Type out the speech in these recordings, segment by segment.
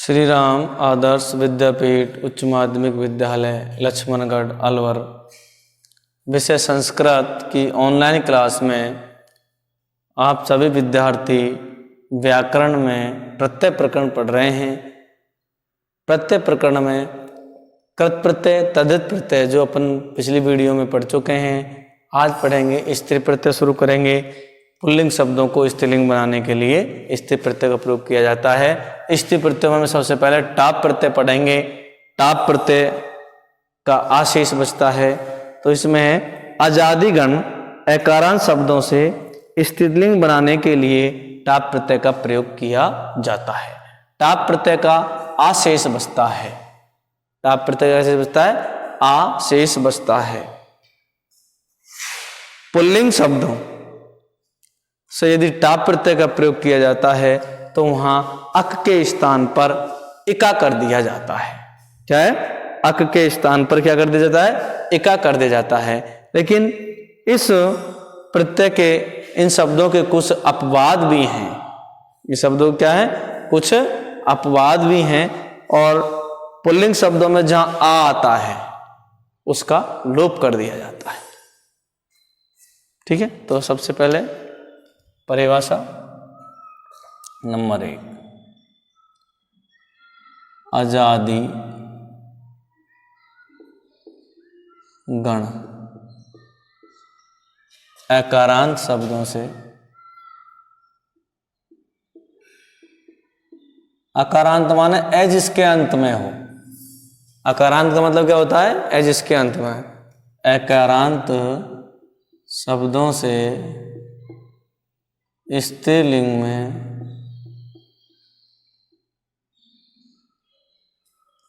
श्री राम आदर्श विद्यापीठ उच्च माध्यमिक विद्यालय लक्ष्मणगढ़ अलवर विषय संस्कृत की ऑनलाइन क्लास में आप सभी विद्यार्थी व्याकरण में प्रत्यय प्रकरण पढ़ रहे हैं। प्रत्यय प्रकरण में कृत प्रत्यय तद्धित प्रत्यय जो अपन पिछली वीडियो में पढ़ चुके हैं, आज पढ़ेंगे स्त्री प्रत्यय शुरू करेंगे। पुल्लिंग शब्दों को स्त्रीलिंग बनाने के लिए स्त्री प्रत्यय का प्रयोग किया जाता है। स्त्री प्रत्ययों में सबसे पहले टाप प्रत्यय पढ़ेंगे। टाप प्रत्यय का आशेष बचता है, तो इसमें अजादिगण अकारांत शब्दों से स्त्रीलिंग बनाने के लिए टाप प्रत्यय का प्रयोग किया जाता है। टाप प्रत्यय का आशेष बचता है। टाप प्रत्यय का आशेष बचता है, आशेष बचता है। पुल्लिंग शब्दों से यदि टाप प्रत्यय का प्रयोग किया जाता है तो वहां अक के स्थान पर इका कर दिया जाता है। क्या है? अक के स्थान पर क्या कर दिया जाता है? इका कर दिया जाता है। लेकिन इस प्रत्यय के इन शब्दों के कुछ अपवाद भी हैं। ये शब्दों क्या है? कुछ अपवाद भी हैं। और पुल्लिंग शब्दों में जहां आ आता है उसका लोप कर दिया जाता है। ठीक है, तो सबसे पहले परिभाषा नंबर 1, अजादि गण अकारांत शब्दों से, अकारांत माने ए जिसके अंत में हो। अकारांत का मतलब क्या होता है? ए जिसके अंत में। अकारांत शब्दों से स्त्रीलिंग में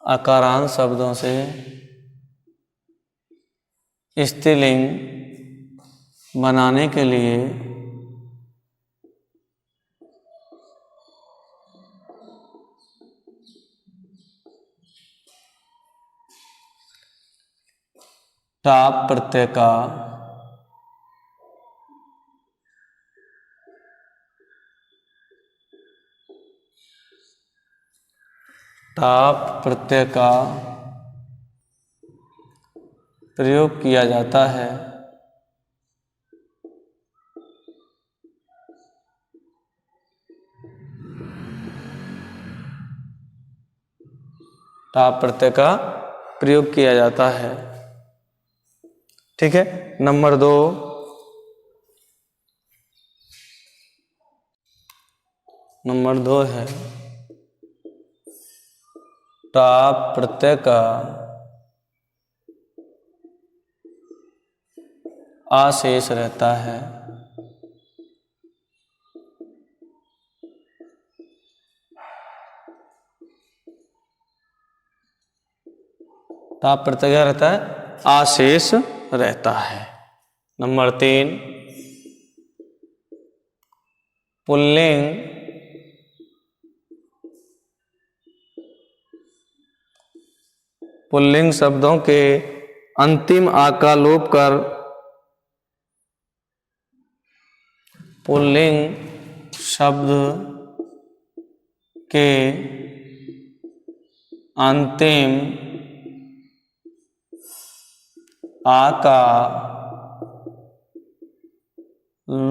अकारांत शब्दों से स्त्रीलिंग बनाने के लिए टाप प्रत्यय का टाप प्रत्यय का प्रयोग किया जाता है। टाप प्रत्यय का प्रयोग किया जाता है। ठीक है। नंबर 2, है टाप प्रत्यय का आशेष रहता है। टाप प्रत्यय क्या रहता है? आशेष रहता है। नंबर 3, पुल्लिंग शब्दों के अंतिम आ का लोप कर पुल्लिंग शब्द के अंतिम आ का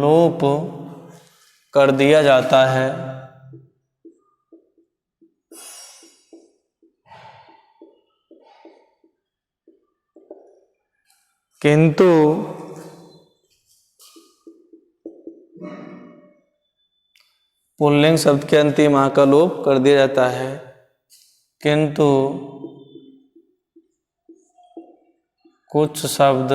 लोप कर दिया जाता है। किंतु पुल्लिंग शब्द के अंतिम आ का लोप कर दिया जाता है, किंतु कुछ शब्द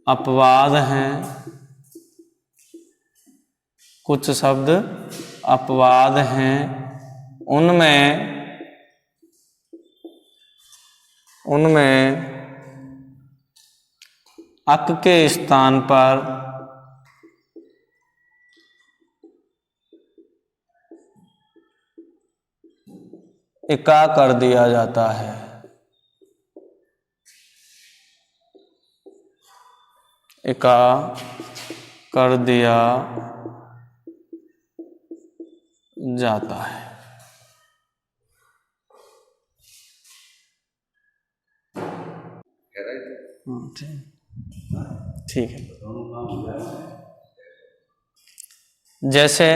अपवाद हैं। कुछ शब्द अपवाद हैं। उनमें अक के स्थान पर इका कर दिया जाता है। इका कर दिया जाता है। ठीक है। जैसे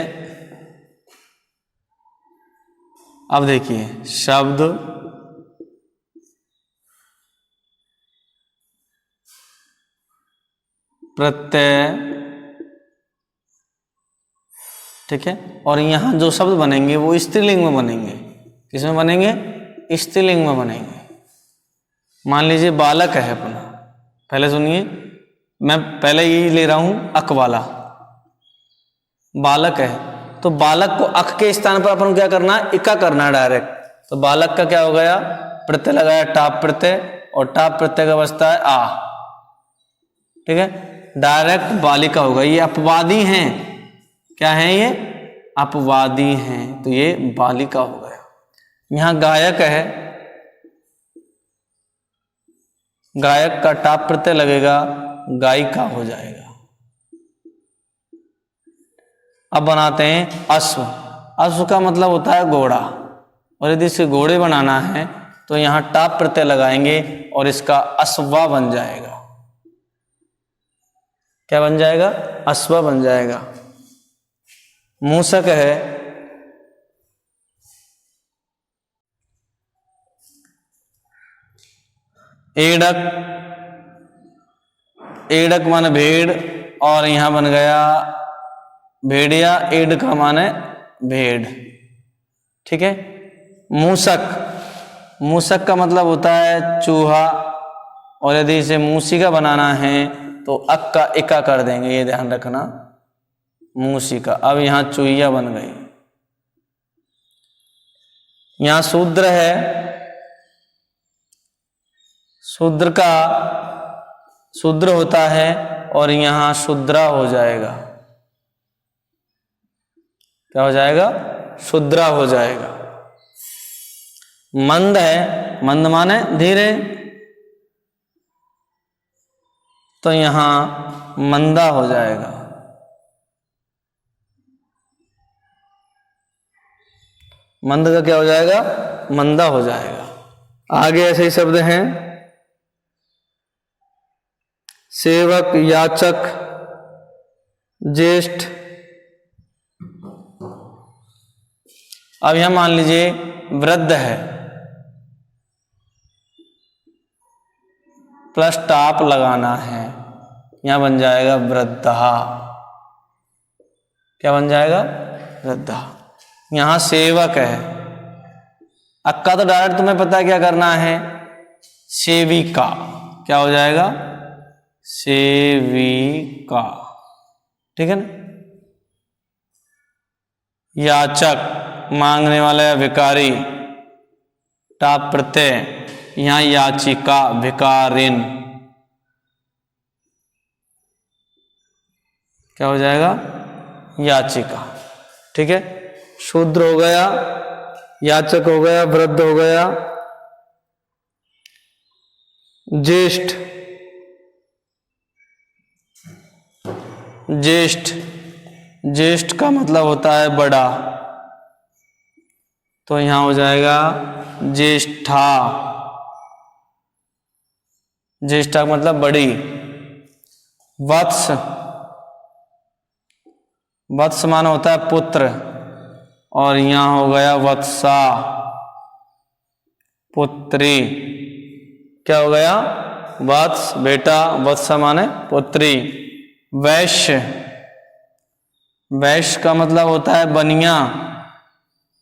अब देखिए, शब्द प्रत्यय, ठीक है, और यहाँ जो शब्द बनेंगे वो स्त्रीलिंग में बनेंगे। किसमें बनेंगे? स्त्रीलिंग में बनेंगे। मान लीजिए बालक है अपना, पहले सुनिए, मैं पहले यही ले रहा हूं अक वाला। बालक है तो बालक को अक के स्थान पर अपन क्या करना है? इका करना है डायरेक्ट। तो बालक का क्या हो गया? प्रत्यय लगाया टाप प्रत्यय, और टाप प्रत्यय का बचता है आ, ठीक है, डायरेक्ट बालिका होगा। ये अपवादी हैं, क्या है ये? अपवादी हैं, तो ये बालिका हो गया। यहां गायक है, गायक का टाप प्रत्यय लगेगा, गायिका हो जाएगा। अब बनाते हैं अश्व। अश्व का मतलब होता है घोड़ा, और यदि इसे घोड़े बनाना है तो यहां टाप प्रत्यय लगाएंगे और इसका अश्वा बन जाएगा। क्या बन जाएगा? अश्वा बन जाएगा। मूषक है, एड़क, एड़क माने भेड़, और यहां बन गया भेड़िया। एड़ का माने भेड़, ठीक है। मूषक, मूषक का मतलब होता है चूहा, और यदि इसे मूसिका बनाना है तो अक का इका कर देंगे, ये ध्यान रखना, मूसिका। अब यहां चूहिया बन गई। यहां शूद्र है, शूद्र का शूद्र होता है, और यहां शूद्रा हो जाएगा। क्या हो जाएगा? शूद्रा हो जाएगा। मंद है, मंद माने धीरे, तो यहां मंदा हो जाएगा। मंद का क्या हो जाएगा? मंदा हो जाएगा। आगे ऐसे ही शब्द हैं, सेवक, याचक, ज्येष्ठ। अब यहां मान लीजिए वृद्ध है, प्लस टाप लगाना है, यहां बन जाएगा वृद्धा। क्या बन जाएगा? वृद्धा। यहां सेवक है, अक्का तो डायरेक्ट तुम्हें पता है क्या करना है, सेविका। क्या हो जाएगा? सेविका, ठीक है ना। याचक, मांगने वाला या भिखारी, टाप प्रत्यय, यहां याचिका, भिकारिन। क्या हो जाएगा? याचिका, ठीक है। शूद्र हो गया, याचक हो गया, वृद्ध हो गया। ज्येष्ठ, ज्येष्ठ, ज्येष्ठ का मतलब होता है बड़ा, तो यहां हो जाएगा ज्येष्ठा। ज्येष्ठा का मतलब बड़ी। वत्स, वत्स माना होता है पुत्र, और यहां हो गया वत्सा, पुत्री। क्या हो गया? वत्स बेटा, वत्सा माने पुत्री। वैश्य, वैश्य का मतलब होता है बनिया,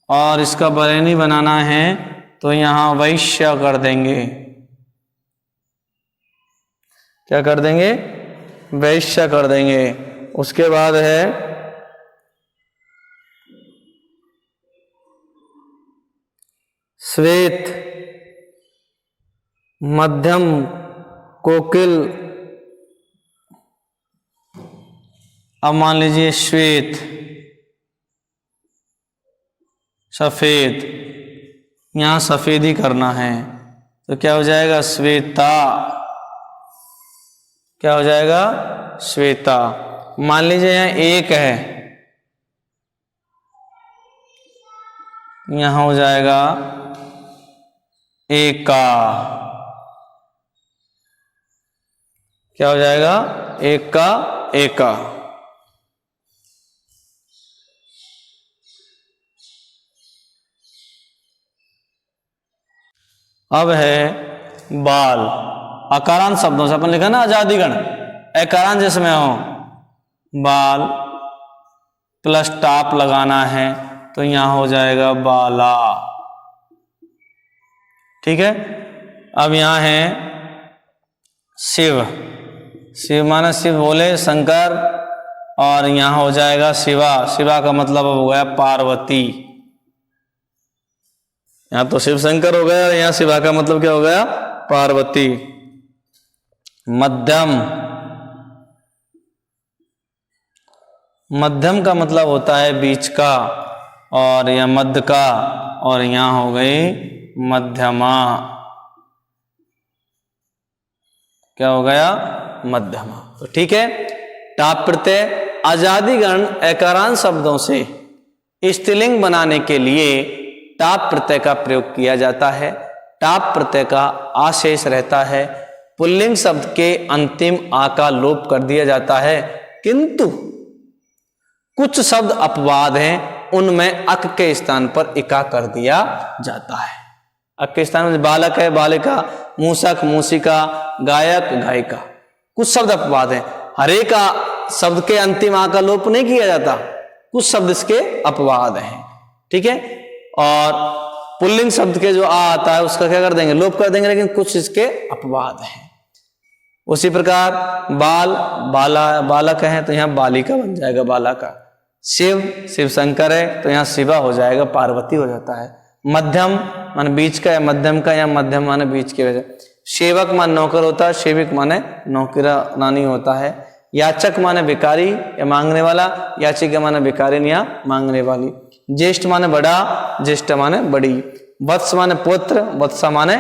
और इसका बरेनी बनाना है तो यहां वैश्य कर देंगे। क्या कर देंगे? वैश्य कर देंगे। उसके बाद है श्वेत, मध्यम, कोकिल। अब मान लीजिए श्वेत, सफेद, यहां सफेद ही करना है तो क्या हो जाएगा? श्वेता। क्या हो जाएगा? श्वेता। मान लीजिए यहां एक है, यहाँ हो जाएगा एका। क्या हो जाएगा? एका, एका। अब है बाल। अकारांत शब्दों से अपन लिखा ना आजादीगण, अकारांत जिसमें हो, बाल प्लस टाप लगाना है तो यहां हो जाएगा बाला। ठीक है। अब यहां है शिव। शिव माने शिव बोले शंकर, और यहां हो जाएगा शिवा। शिवा का मतलब अब हो गया पार्वती। यहां तो शिव शंकर हो गया, यहां शिवा का मतलब क्या हो गया? पार्वती। मध्यम। मध्यम का मतलब होता है बीच का, और यह मध्य का, और यहां हो गई मध्यमा। क्या हो गया? मध्यमा। तो ठीक है। टाप प्रत्यय आजादीगण अकारांत शब्दों से स्त्रीलिंग बनाने के लिए टाप प्रत्यय का प्रयोग किया जाता है। टाप प्रत्यय का आशेष रहता है। पुल्लिंग शब्द के अंतिम आ का लोप कर दिया जाता है, किंतु कुछ शब्द अपवाद हैं, उनमें अक के स्थान पर इका कर दिया जाता है। अक के स्थान में बालक है, बालिका, मूसक, मूसिका, गायक, गायिका। कुछ शब्द अपवाद हैं। हर एक शब्द के अंतिम आ का लोप नहीं किया जाता, कुछ शब्द इसके अपवाद हैं। ठीक है। और पुल्लिंग शब्द के जो आ आता है उसका क्या कर देंगे? लोप कर देंगे, लेकिन कुछ इसके अपवाद हैं। उसी प्रकार बाल, बाला, बालक है तो यहां बालिका बन जाएगा, बालका। शिव, शिव शंकर है तो यहां शिवा हो जाएगा, पार्वती हो जाता है। मध्यम माने बीच का, या मध्यम का, या मध्यम माने बीच के वजह। सेवक माने नौकर होता है, सेविक माने नौकरा नानी होता है। याचक माने भिखारी या मांगने वाला, याचिका माने भिखारिन या मांगने वाली। ज्येष्ठ माने बड़ा, ज्येष्ठ माने बड़ी। वत्स माने पुत्र, वत्सा माने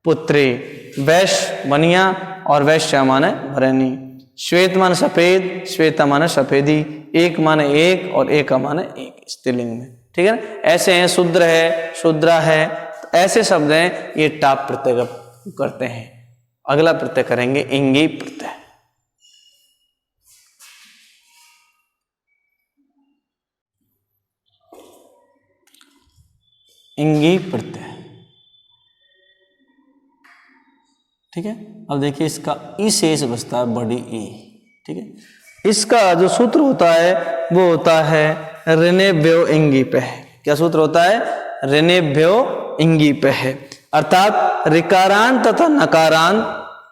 पुत्री। वैश्य बनिया, और वैश्या माने भरणी। श्वेत माने सफेद, श्वेता माने सफेदी। एक माने एक, और एका माने एक, स्त्रीलिंग में। ठीक है ना। ऐसे हैं शूद्र है, शूद्रा है, तो ऐसे शब्द हैं, ये टाप प्रत्यय करते हैं। अगला प्रत्यय करेंगे इंगी प्रत्यय। इंगी प्रत्यय। ठीक है। अब देखिए इसका ई शेष बचता है बड़ी ई। ठीक है। इसका जो सूत्र होता है वो होता है ऋणेभ्यो इंगी पे। क्या सूत्र होता है? ऋणेभ्यो इंगी पे है। अर्थात ऋकारांत तथा नकारांत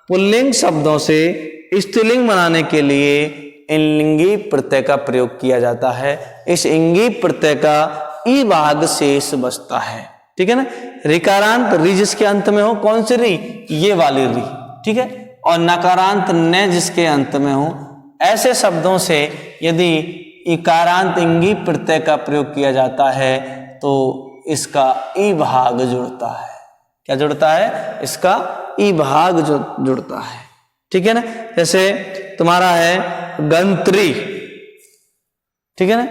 पुल्लिंग शब्दों से स्त्रीलिंग बनाने के लिए इंलिंगी प्रत्यय का प्रयोग किया जाता है। इस इंगी प्रत्यय का ई भाग शेष बचता है। ठीक है ना। ऋकारांत री जिसके अंत में हो, कौन सी री? ये वाली री। ठीक है। और नकारांत न जिसके अंत में हो, ऐसे शब्दों से यदि इकारांत इंगी प्रत्यय का प्रयोग किया जाता है तो इसका ई भाग जुड़ता है। क्या जुड़ता है? इसका ई भाग जो जुड़ता है। ठीक है ना। जैसे तुम्हारा है गंत्री, ठीक है ना,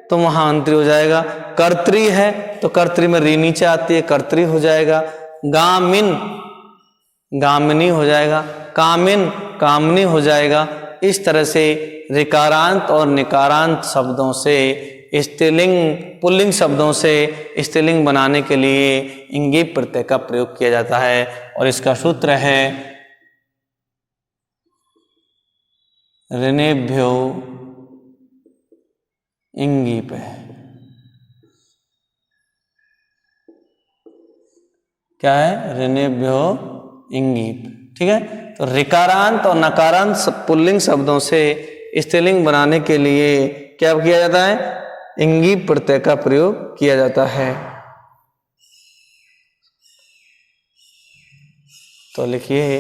तो वहां अंतरी हो जाएगा। कर्त्री है तो कर्त्री में री नीचे आती है, कर्त्री हो जाएगा। गामिन, गामिनी हो जाएगा। कामिन, कामनी हो जाएगा। इस तरह से ऋकारांत और निकारांत शब्दों से स्त्रीलिंग, पुल्लिंग शब्दों से स्त्रीलिंग बनाने के लिए इंगी प्रत्यय का प्रयोग किया जाता है। और इसका सूत्र है ऋणेभ्यो इंगी पे। क्या है? ऋणेभ्यो इंगी। ठीक है। तो ऋकारांत और नकारांत पुल्लिंग शब्दों से स्त्रीलिंग बनाने के लिए क्या किया जाता है? इंगी प्रत्यय का प्रयोग किया जाता है। तो लिखिए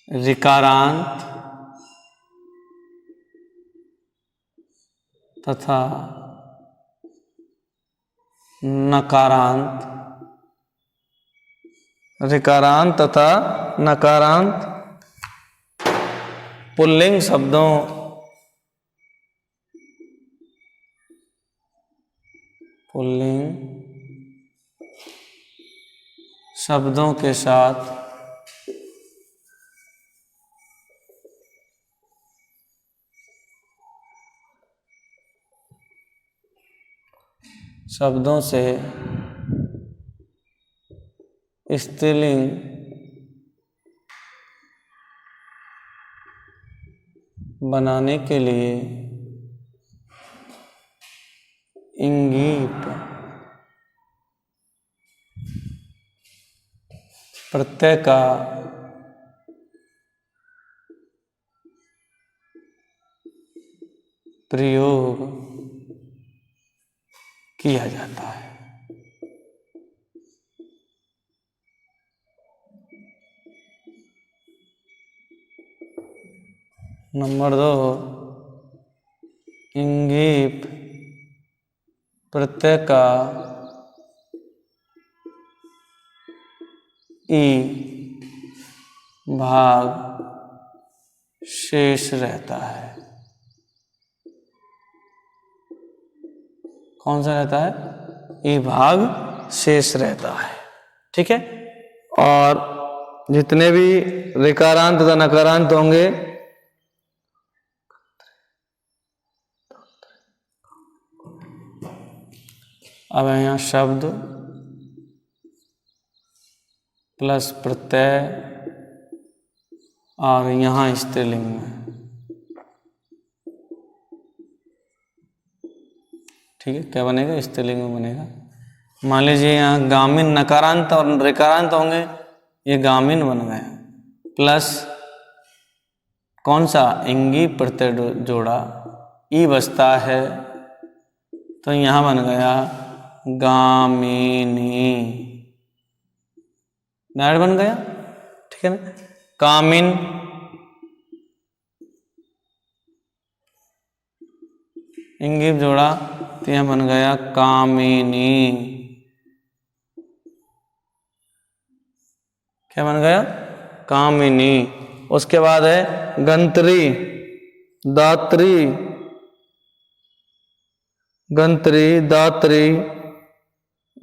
ऋकारांत तथा नकारांत, ऋकारांत तथा नकारांत पुल्लिंग शब्दों पुल्लिंग शब्दों के साथ शब्दों से स्त्रीलिंग बनाने के लिए इंगीप प्रत्यय का प्रयोग किया जाता है। नंबर 2, इंगीप प्रत्यय का ई भाग शेष रहता है। कौन सा रहता है? ई भाग शेष रहता है। ठीक है। और जितने भी ऋकारांत तथा नकारांत होंगे अब यहाँ शब्द प्लस प्रत्यय और यहाँ स्त्रीलिंग में, ठीक है, क्या बनेगा? स्त्रीलिंग में बनेगा। मान लीजिए यहाँ गामीन नकारांत और ऋकारांत होंगे, ये गामीन बन गए, प्लस कौन सा? इंगी प्रत्यय जोड़ा, ई बचता है, तो यहाँ बन गया गामिनी। डायरेक्ट बन गया, ठीक है ना। कामिन, इंगिप जोड़ा तो यह बन गया कामिनी। क्या बन गया? कामिनी। उसके बाद है गंत्री, दात्री, गंत्री, दात्री,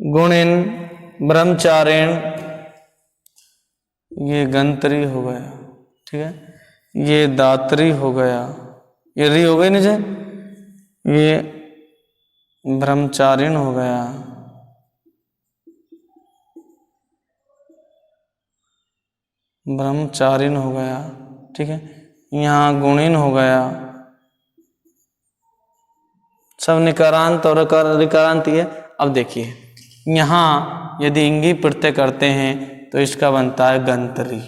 गुणिन, ब्रह्मचारिण, ये गंत्री हो गया, ठीक है, ये दात्री हो गया, ये री हो गई नीचे, ये ब्रह्मचारिण हो गया, ब्रह्मचारिण हो गया, ठीक है। यहाँ गुणिन हो गया, सब निकारांत और ऋकारांत ही है। अब देखिए यहाँ यदि इंगी प्रत्यय करते हैं तो इसका बनता है गंतरी।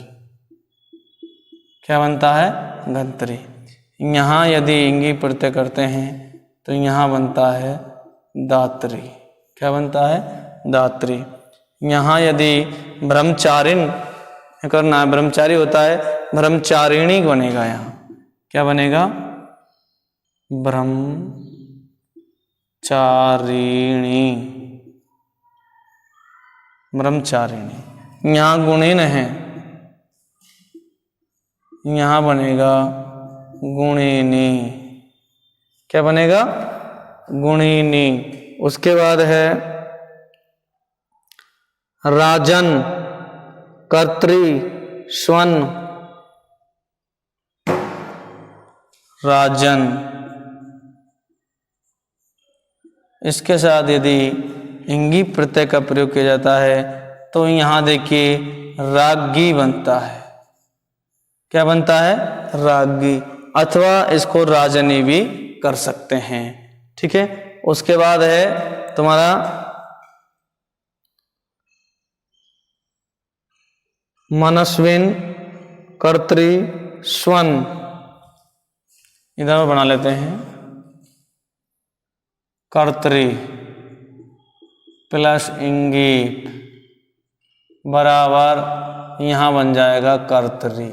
क्या बनता है? गंतरी। यहाँ यदि इंगी प्रत्यय करते हैं तो यहाँ बनता है दात्री। क्या बनता है? दात्री। यहाँ यदि ब्रह्मचारिण करना है, ब्रह्मचारी होता है, ब्रह्मचारिणी बनेगा। यहाँ क्या बनेगा? ब्रह्मचारिणी, ब्रह्मचारिणी। यहाँ गुणिन है, यहाँ बनेगा गुणिनी। क्या बनेगा? गुणिनी। उसके बाद है राजन, कर्त्री, स्वन, राजन। इसके साथ यदि इंगी प्रत्यय का प्रयोग किया जाता है तो यहाँ देखिए रागी बनता है। क्या बनता है? रागी, अथवा इसको राजनी भी कर सकते हैं, ठीक है। उसके बाद है तुम्हारा मनस्विन, कर्त्री, स्वन। इधर बना लेते हैं, कर्त्री प्लस इंगी बराबर यहाँ बन जाएगा कर्त्री।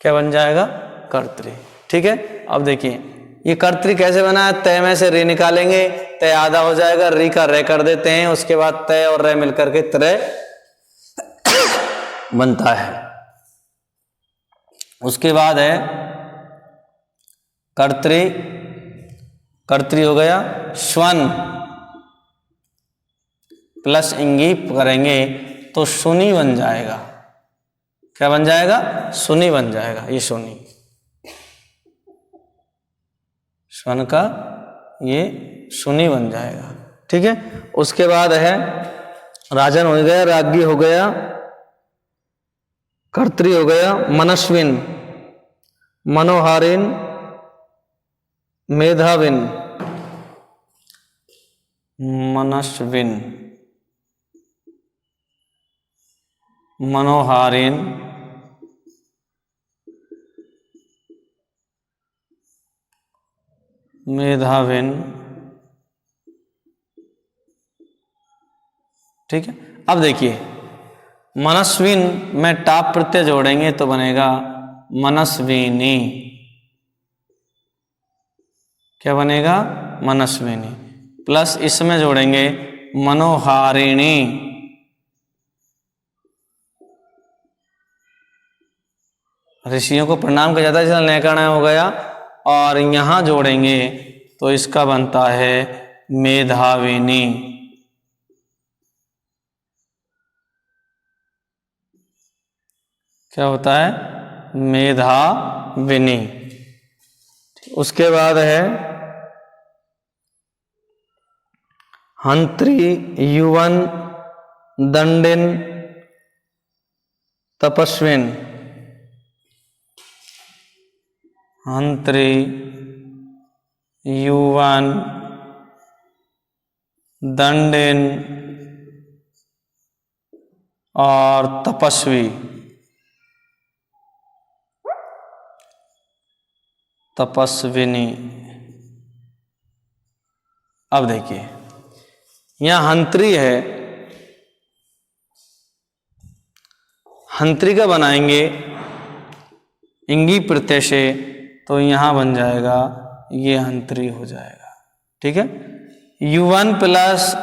क्या बन जाएगा? कर्त्री, ठीक है। अब देखिए ये कर्त्री कैसे बना है? तय में से रे निकालेंगे, तय आधा हो जाएगा, री का रे कर देते हैं, उसके बाद तय और रे मिलकर के त्रय बनता है। उसके बाद है कर्त्री, कर्त्री हो गया, स्वन, प्लस इंगी करेंगे तो सुनी बन जाएगा। क्या बन जाएगा? सुनी बन जाएगा। ये सुनी, स्वन का ये सुनी बन जाएगा। ठीक है। उसके बाद है राजन हो गया, राज्ञी हो गया, कर्त्री हो गया, मनस्विन, मनोहारिन, मेधाविन, मनस्विन, मनोहारिन, मेधाविन। ठीक है। अब देखिए मनस्विन में टाप प्रत्यय जोड़ेंगे तो बनेगा मनस्विनी। क्या बनेगा? मनस्विनी। प्लस इसमें जोड़ेंगे मनोहारिणी। ऋषियों को प्रणाम किया जाता है इसलिए नैकर्ण हो गया। और यहां जोड़ेंगे तो इसका बनता है मेधाविनी। क्या होता है? मेधाविनी। उसके बाद है हंत्री, युवन, दंडिन, तपस्विन। हंत्री, युवन, दंडिन और तपस्वी। तपस्विनी। अब देखिए यहां हंत्री है, हंत्री का बनाएंगे इंगी प्रत्यय से तो यहां बन जाएगा ये हंत्री हो जाएगा। ठीक है। युवन प्लस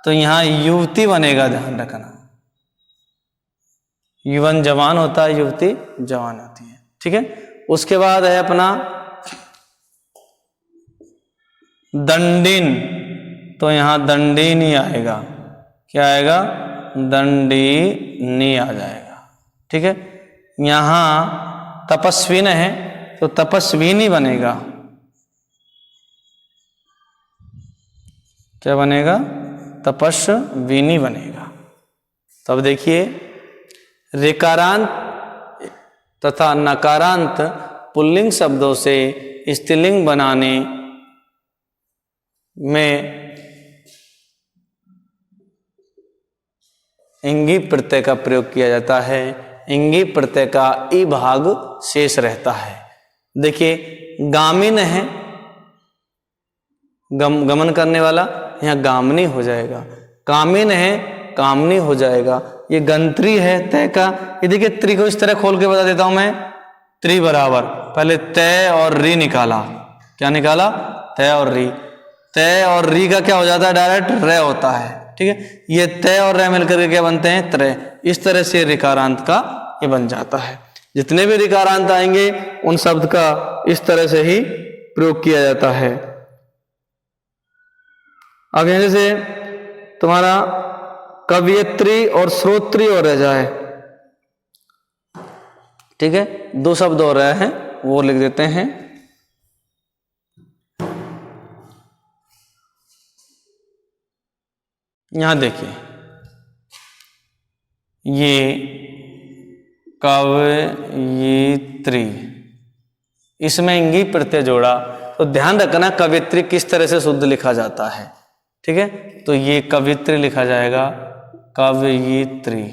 तो यहां युवती बनेगा, ध्यान रखना। युवन जवान होता है, युवती जवान होती है। ठीक है। उसके बाद है अपना दंडिन, तो यहां दंडिनी आएगा। क्या आएगा? दंडिनी आ जाएगा। ठीक है। यहां तपस्विन है तो तपस्विनी बनेगा। क्या बनेगा? तपस्विनी बनेगा। तब देखिए ऋकारांत तथा नकारांत पुल्लिंग शब्दों से स्त्रीलिंग बनाने में इंगी प्रत्यय का प्रयोग किया जाता है। इंगी प्रत्यय का ई भाग शेष रहता है। देखिए गामिन है, गमन करने वाला, यहाँ गामनी हो जाएगा। कामिन है, कामनी हो जाएगा। ये गंत्री है तय का। ये देखिए त्रि को इस तरह खोल के बता देता हूं मैं। त्रि बराबर पहले तय और री निकाला। क्या निकाला? तय और री। तय और री का क्या हो जाता है? डायरेक्ट रे होता है। ठीक है। ये तय और रे मिलकर के क्या बनते हैं? त्रय। इस तरह से ऋकारांत का ये बन जाता है। जितने भी ऋकारांत आएंगे उन शब्द का इस तरह से ही प्रयोग किया जाता है। अब यहां से तुम्हारा कवियत्री और श्रोत्री और रह जाए। ठीक है। दो शब्द और रहे हैं वो लिख देते हैं। यहां देखिए ये कवयित्री, इसमें इंगी प्रत्यय जोड़ा तो ध्यान रखना कवियत्री किस तरह से शुद्ध लिखा जाता है। ठीक है। तो ये कवियत्री लिखा जाएगा, कवयित्री।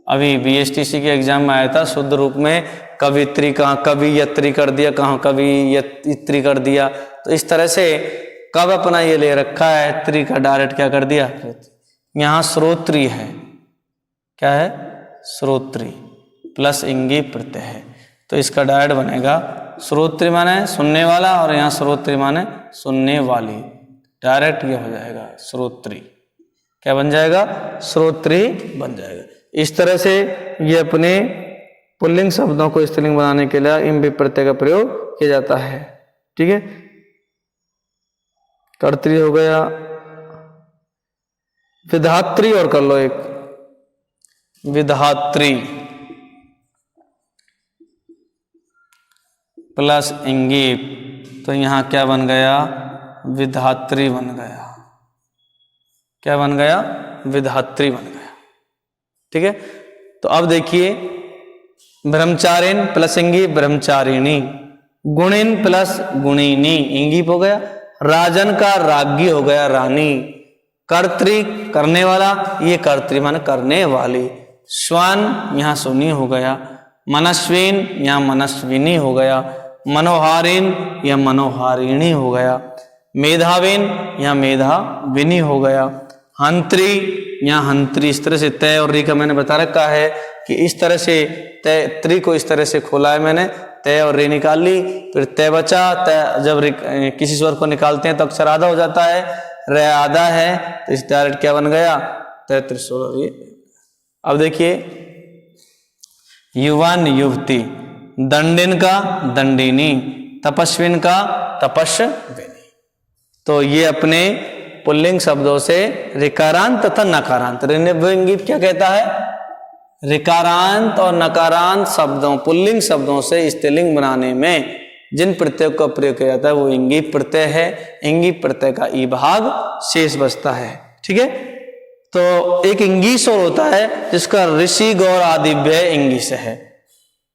अभी बीएसटीसी के एग्जाम में आया था शुद्ध रूप में कवियत्री, कहाँ कवियत्री कर दिया, कहाँ कवियत्री कर दिया। तो इस तरह से कब अपना ये ले रखा है, त्रि का डायरेक्ट क्या कर दिया। यहाँ श्रोत्री है। क्या है? श्रोत्री प्लस इंगी प्रत्यय है तो इसका डायरेक्ट बनेगा श्रोत्री माने सुनने वाला और यहाँ श्रोत्री माने सुनने वाली। डायरेक्ट ये हो जाएगा श्रोत्री। क्या बन जाएगा? श्रोत्री बन जाएगा। इस तरह से ये अपने पुल्लिंग शब्दों को स्त्रीलिंग बनाने के लिए इंबी प्रत्यय का प्रयोग किया जाता है। ठीक है। कर्त्री हो गया, विधात्री और कर लो एक, विधात्री प्लस इंगी, तो यहां क्या बन गया, विधात्री बन गया। क्या बन गया, विधात्री बन गया। ठीक है, तो अब देखिए ब्रह्मचारिण प्लस इंगी ब्रह्मचारिणी, गुणिन प्लस गुणिनी, इंगी हो गया। राजन का राज्ञी हो गया रानी, कर्त्री करने वाला, ये कर्त्री माने करने वाली। स्वान यहाँ सुनी हो गया, मनस्विन यहाँ मनस्विनी हो गया, मनोहारिन या मनोहारिणी हो गया, मेधाविन यहाँ मेधाविनी हो गया, हंत्री यहाँ हंत्री। इस तरह से तय और री का मैंने बता रखा है कि इस तरह से तय त्री को इस तरह से खोला है मैंने, तय और री निकाल ली, फिर तय बचा। तय जब किसी स्वर को निकालते हैं तो अक्षर आधा हो जाता है, र आधा है, तो इस डायरेक्ट क्या बन गया, तय त्रिशूल। अब देखिए युवान युवती, दंडिन का दंडिनी, तपस्विन का तपस्विनी। तो ये अपने पुल्लिंग शब्दों से ऋकारांत तथा नकारांत, ऋणविंगी क्या कहता है, ऋकारांत और नकारांत शब्दों पुल्लिंग शब्दों से स्त्रीलिंग बनाने में जिन प्रत्यय का प्रयोग किया जाता है वो इंगी प्रत्यय है। इंगी प्रत्यय का ई भाग शेष बचता है। ठीक है, तो एक इंगी स्वर होता है जिसका ऋषि गौर आदि व्यय इंगी से है।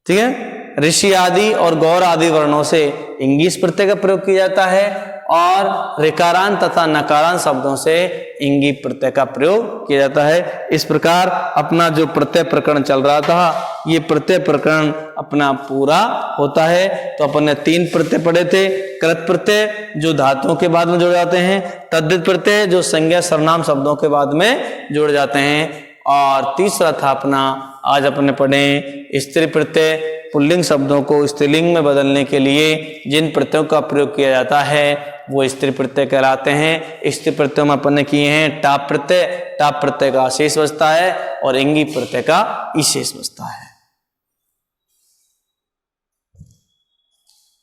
ठीक है, ऋषि आदि और गौर आदि वर्णों से इंगी प्रत्यय का प्रयोग किया जाता है और ऋकारांत तथा नकारांत शब्दों से इंगी प्रत्यय का प्रयोग किया जाता है। इस प्रकार अपना जो प्रत्यय प्रकरण चल रहा था, ये प्रत्यय प्रकरण अपना पूरा होता है। तो अपन ने 3 प्रत्यय पढ़े थे, कृत प्रत्यय जो धातुओं के बाद में जुड़ जाते हैं, तद्धित प्रत्यय जो संज्ञा सर्वनाम शब्दों के बाद में जुड़ जाते हैं, और तीसरा था अपना आज अपने पढ़े स्त्री प्रत्यय, पुल्लिंग शब्दों को स्त्रीलिंग में बदलने के लिए जिन प्रत्ययों का प्रयोग किया जाता है वो स्त्री प्रत्यय कहलाते हैं। स्त्री प्रत्ययों में अपन ने किए हैं टाप प्रत्यय, टाप प्रत्यय का शेष बचता है और इंगी प्रत्यय का शेष बचता है।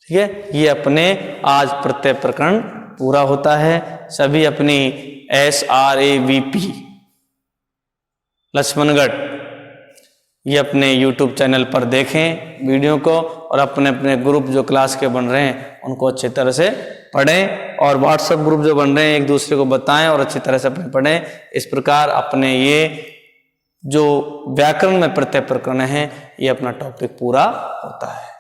ठीक है, ये अपने आज प्रत्यय प्रकरण पूरा होता है। सभी अपनी SRAVP लक्ष्मणगढ़ ये अपने YouTube चैनल पर देखें वीडियो को, और अपने अपने ग्रुप जो क्लास के बन रहे हैं उनको अच्छी तरह से पढ़ें, और व्हाट्सएप ग्रुप जो बन रहे हैं एक दूसरे को बताएं और अच्छी तरह से अपने पढ़ें। इस प्रकार अपने ये जो व्याकरण में प्रत्यय प्रकरण है ये अपना टॉपिक पूरा होता है।